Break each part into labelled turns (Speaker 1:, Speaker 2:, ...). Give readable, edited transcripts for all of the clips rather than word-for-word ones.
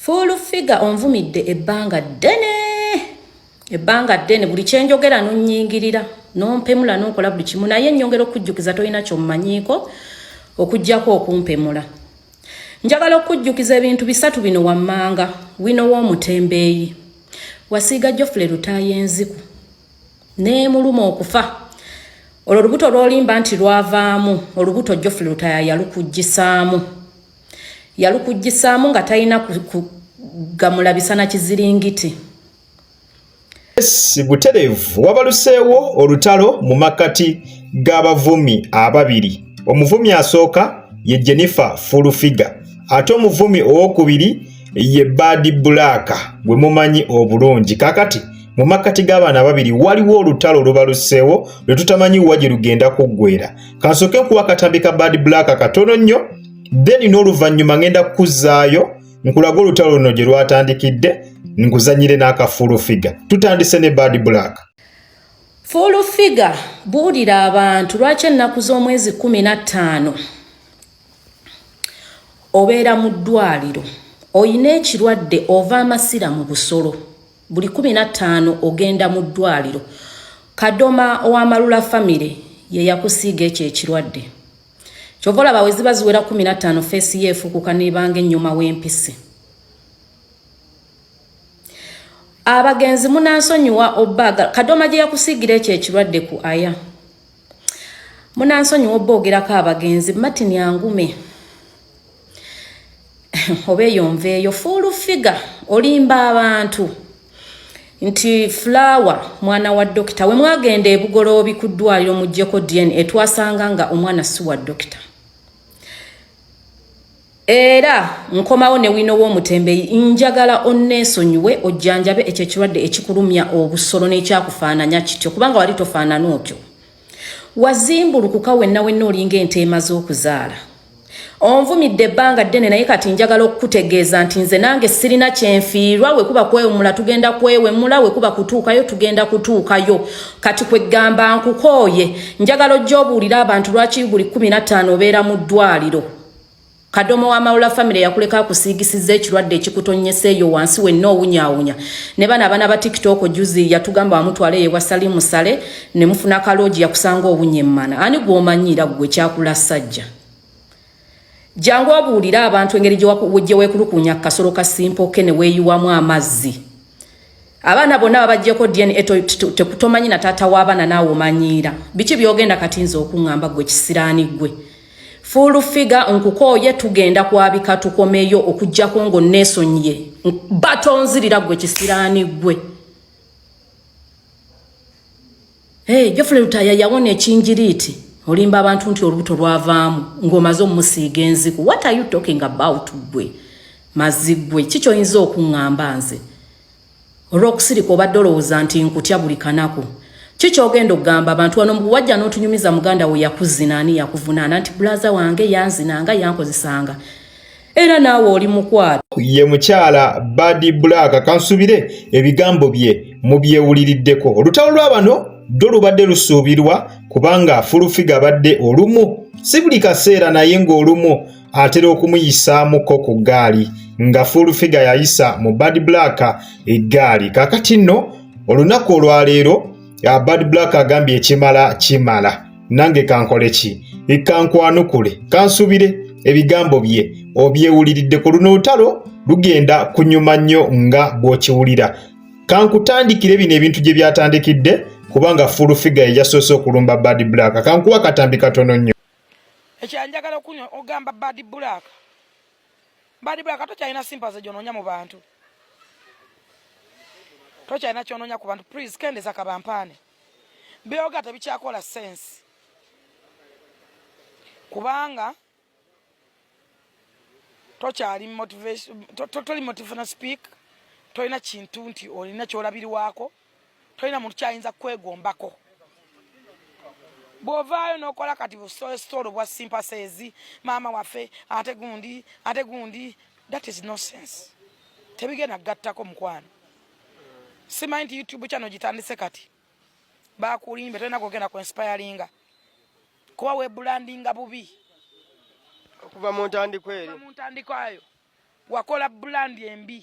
Speaker 1: Full figure onvumidde ebbanga ddene buli kyenjogera nonyingirira nompemula nokola buli kimu naye nnyongera okujjukiza tolina kyommanyiiko okujjako okumpemula. Njagala okujjukiza ebintu bisatu bino wammanga wino w'omutembeeyi wasiiga Geoffrey Lutaaya enziku neemuluma okufa. Olwo olubuto lw'olimba nti lwavaamu olubuto Geoffrey Lutaaya yalukujjisaamu nga talina kugamulabisa na kiziringiti.
Speaker 2: Butereevu wabaluseewo olutalo mu makkati g'abavumi ababiri. Omuvumi asooka ye Jennifer Fullfigure ate omuvumi owokubiri ye Bad Black gwe mumanyi obulungi. Kakati mu makkati g'abaana ababiri waliwo olutalo lubaluseewo lwe tutamanyi wa gye lugenda kuggweera. Kansooke nkuwa akatambi ka Bad Black katono nnyo then n'oluvannyuma ngenda kukuzzaayo nkulaga olutalo luno gye lwatandikidde nkuzanyire n'aka Fullfigure. Tutandise ne Bad Black.
Speaker 1: Fullfigure buulira abantu lwaki ennaku z'omwezi 15 obeera mu ddwaliro oyina ekirwadde ova amasira mu busolo buli 15 ogenda mu ddwaliro. Kadoma ow'Amalula family ye yakusiiga ekyo ekirwadde. Kyova olaba bwe ziba ziwera 15 feesi yeefuukuka n'ebanga ennyuma w'empisi. Abagenzi munansonyiwa obbaga Kadoma gye yakusiigira ekyo ekirwadde ku aya. Munansonyiwa obbogerako abagenzi Martin Yangume obeeyonveeyo. Fullfigure olimba abantu nti Flower mwana wa dokita we mwagenda ebugoloobi ku ddwaliro muggyeko DNA twasanga nga omwana si wa dokita. Era nkomawo ne wino w'omutembeeyi njagala onneesonyiwe ojjanjabe ekyo ekirwadde ekikulumya obusolo n'ekyakufaananya kityo kubanga wali tofaanana otyo. Wazimbulukuka wenna olinga ente emaze okuzaala. Onvumidde ebbanga ddene naye kati njagala okukutegeeza nti nze nange sirina kyenfiirwa we kuba kwewumula tugenda kwewemula we kuba kutuukayo tugenda kutuukayo. Kati kweggamba nkukooye njagala ojja obuulira abantu lwaki buli 15 obeera mu ddwaliro. Kadoma w'Amalula family yakuleka akusiigisiza ekirwadde ekikutonyeseeyo wansi wenna owunyaawunya. Ne bana abaana ba TikTok juzi yatugamba bamutwale ewa Salimu Sale ne mufuna kaloogi yakusanga obunyemmana. Ani gw'omanyira gwe kyakula sajja. Jangu obuulira abantu engeri gye weekulukunya kasolo ka simpoke ne weeyiwamu amazzi. Abaana bonna babaggyeko DNA tekutomanyi na taata w'abaana naawe omanyiira. Biki byogenda kati nze okuŋŋamba gwe kisiraani gwe. Fullfigure nkukooye tugenda kwabika tukomeyo okujjako ng'onneesonyiye. Batonzirira gwe kisiraani gwe. Geoffrey Lutaaya yawona ekinjiriiti. Olimba abantu nti olubuto lwavaamu ng'omaze omusiiga enziku. What are you talking about gwe? Mazigwe kikyo oyinza okuŋŋamba nze. Olw'okusirika obadde olowooza nti nkutya buli kanaku. Kiki ogenda okugamba abantu wano wajja n'otunyumiza muganda we yakuzina ani yakuvunaana nti bulaza wange yanzinanga yankozesanga. Era naawe oli mukwata.
Speaker 2: Ye mukyala Bad Black kansubire ebigambo bye mu byewuliriddeko. Olutalo lw'abano ddwo lubadde lusuubirwa kubanga Fullfigure abadde olumu si buli kaseera naye ng'olumu atera okumuyisaamuko ku ggaali nga Fullfigure yayisa mu Bad Black eggaali. Kaakati nno olunaku olwaleero Bad Black agambye kimala nange kankole ki kankwanukule kansubire ebigambo bye obyewuliriddeko. Luno olutalo lugenda kunyuma nnyo nga bw'okiwulira. Kankutandikire bino ebintu gye byatandikidde kubanga Fullfigure yasoose okulumba Bad Black. Kankuwa katambi katono nnyo.
Speaker 3: Ekyanjagala okunywa ogamba Bad Black tokyalina simpaze gy'onoonya mu bantu. Tokyalina ky'onoonya ku bantu. Please kendeza kabampaane. Byoga tebikyakola sense. Kubanga tokyali motivation toli motivational speak. Tolina kintu nti olina kyolabirwako. Tolina muntu kyayinza kwegombako. Bw'ovaayo n'okola kati busolo bwa sympathies maama waffe ate gundi that is nonsense. Tebigenda gattako mukwano. Simanyi nti YouTube channel gitandise kati. Bakulimbe tolina kugenda ku inspiringa. Kuba we brandinga bubi.
Speaker 4: Okuva mu ntandikwa eri.
Speaker 3: Mu ntandikwa ayo. wakola brand embi.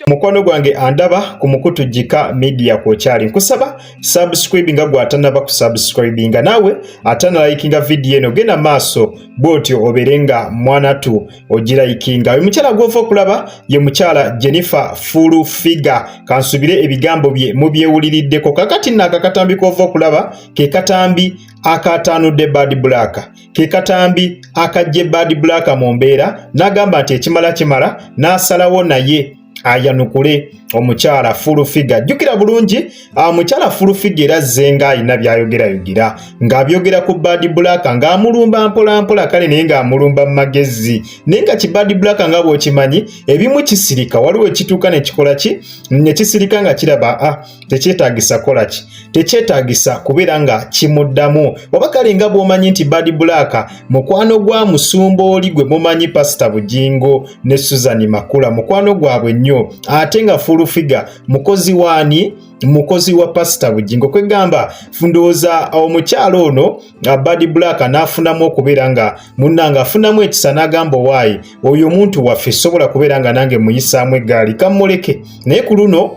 Speaker 2: Mukono gwange andaba ku Mukutujjika Media kwokyali nkusaba subscribinga gwatanaba ku subscribinga nawe atana likinga video eno genda maaso bwotyo oberenga mwanatu ogirayikinga. Oyo mukyala gwova okulaba ye mukyala Jennifer Furufiga kansubire ebigambo bye mubyewuliriddeko. Kakati nakakatambi kova okulaba ke katambi akatanudde Bad Black, ke katambi akajje Bad Black mu mbeera n'agamba nti ekimala kimala n'asalawo naye ayanukule omukyala Furufiga. Jjukira bulungi omukyala Furufiga era zenga alina byayogera ng'abyogera ku Bad Black ng'amulumba mpola kale naye ng'amulumba mu magezi naye nga ki Bad Black nga bw'okimanyi ebimu kisirika waliwo ekituuka ne kikola ki ne kisirika nga kiraba tekyetaagisa kola ki tekyetaagisa kubeera nga kimuddamu oba kale nga bw'omanyi nti Bad Black mukwano gwa musumba oli gwe mumanyi Pastor Bujingo ne Susan Makula mukwano gwabwe nnyo ate nga Furufiga mukozi waani mukozi wa Pastor Bujingo kwegamba fundooza omukyalo ono Bad Black n'afunamu okubeera nga munnanga afunamu ekisa n'agamba waayi oyo omuntu waffe sobola kubeera nga nange muyisaamu eggaali kammuleke naye ku luno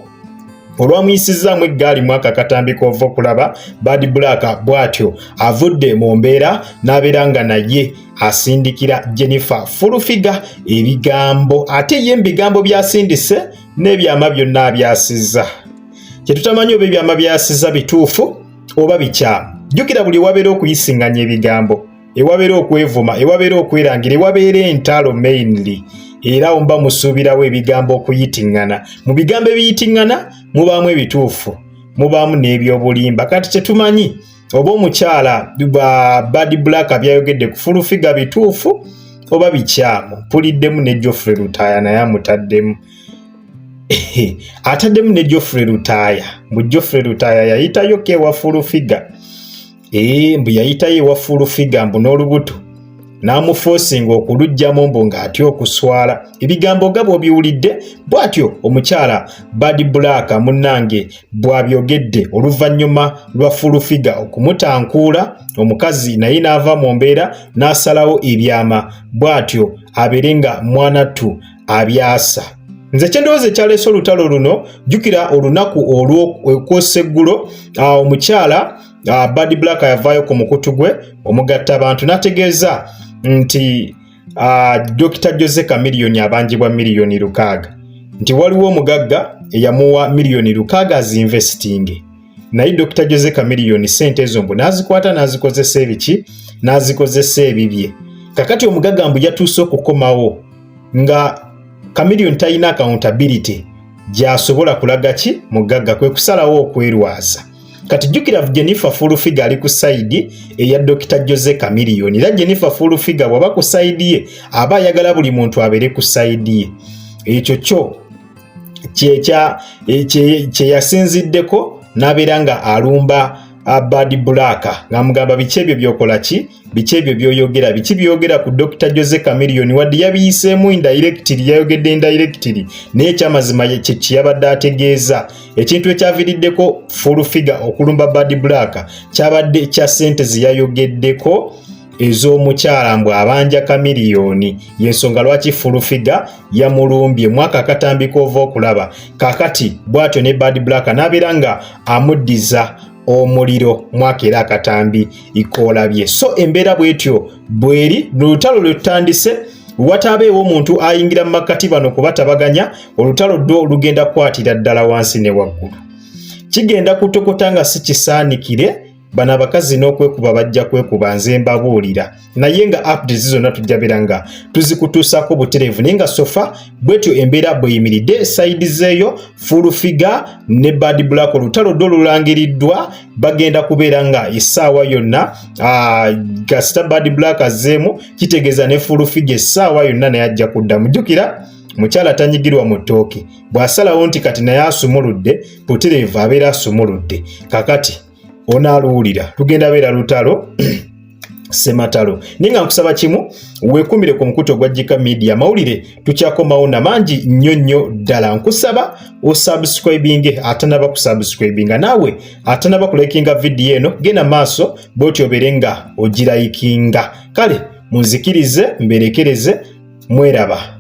Speaker 2: olwamuyisizaamu eggaali mwaka katambi kova okulaba Bad Black bw'atyo avudde mu mbeera n'abeera nga naye asindikira Jennifer Furufiga ebigambo ate ye ebigambo byasindise n'ebyama byonna abyasizza. Kyetutamanyi oba ebyama byasizza bituufu oba bikyamu. Jjukira buli wabeera okuyisinganya ebigambo ewabeera okwevuma ewabeera okwerangira ewabeera entalo mainly era omba musuubirawo ebigambo okuyitiŋŋana. Mu bigambo ebiyitiŋŋana mubaamu ebituufu mubaamu n'ebyobulimba. Kati kyetumanyi oba omukyala Bad Black byayogedde ku Furufiga bituufu oba bikyamu. Mpuliddemu ne Geoffrey Lutaaya naye amutaddemu ataddemu ne Geoffrey Lutaaya. Mu Geoffrey Lutaaya yayitayo kewa Furufiga mbu yayitayo ewa Furufiga mbu n'olubuto n'amuforcinga okulugjamu mbu ng'atya okuswala. Ebigambo nga bw'obiwulidde bw'atyo omukyala Bad Black munnange bw'abyogedde oluvannyuma lwa Furufiga okumutankuula omukazi naye n'ava mu mbeera n'asalawo ebyama bw'atyo abeere nga mwanattu abyasa. Nze kyendowooza ekyaleese olutalo luno jjukira olunaku olw'okwoseggulo omukyala Bad Black yavaayo ku mukutu gwe omugatta abantu n'ategeeza nti Dr. Jose Chameleone abanjibwa miliyoni 600 nti waliwo omugagga eyamuwa miliyoni 600 azinvestinge naye Dr. Jose Chameleone sente ezo mbu n'azikwata n'azikozesa ebiki n'azikozesa ebibye. Kakati omugagga mbu yatuuse okukomawo nga Chameleone talina accountability gy'asobola kulaga ki mugagga kwe kusalawo okwerwaza. Kati jjukira Jennifer Furufiga ali ku side eya Dr. Jose Chameleone era Jennifer Furufiga bw'aba ku side ye aba ayagala buli muntu abeere ku side ye. Ekyo kyo kye yasinziddeko n'abeera nga alumba Bad Black ng'amugamba biki ebyo by'okola ki biki ebyo by'oyogera biki by'oyogera ku Dr. Jose Chameleone wadde yabiyiseemu indirectly yayogedde indirectly naye ekyamazima kye yabadde ategeeza ekintu ekyaviiriddeko Furufiga okulumba Bad Black kyabadde kya ssente ze yayogeddeko ez'omukyala mbw abanja Chameleone y'ensonga lwaki Furufiga yamulumbye mwaka akatambika ova okulaba. Kakati bw'atyo ne Bad Black n'abeera nga amuddiza omuliro mwaka era akatambi ikolabye. So embeera bwetyo bweri n'olutalo lwe tutandise wataabeewo omuntu ayingira mu makati bano kubatabaganya olutalo ddo lugenda kukwatira ddala wansi ne waggulu. Kigenda kutokota nga si kisaanikire bano abakazi n'okwekuba bajja kwekuba nze mbabuulira naye nga updates zonna tujja beera nga tuzikutuusaako butereevu naye nga sofa bwetyo embeera bweyimiridde side zeeyo Furufiga ne Bad Black olutalo ddo lulangiriddwa bagenda kubeera nga essaawa yonna gasita Bad Black azzeemu kitegeeza ne Furufiga essaawa yonna naye ajja kuddamu. Jjukira mukyala tanyigirwa mu ttooke bw'asalawo nti kati naye asumuludde butereevu abeera asumuludde. Kakati onaaluwulira tugenda beera lutalo sematalo naye nga nkusaba kimu weekumire ku mukutu ogwa Jika Media mawulire tukyakomawo na mangi nnyo ddala. Nkusaba osubscribinge atanaba kusubscribinga naawe atanaba kulikinga vidiyo eno genda maaso bw'otyo obeere nga ogirayikinga. Kale munzikirize mberekereze mweraba.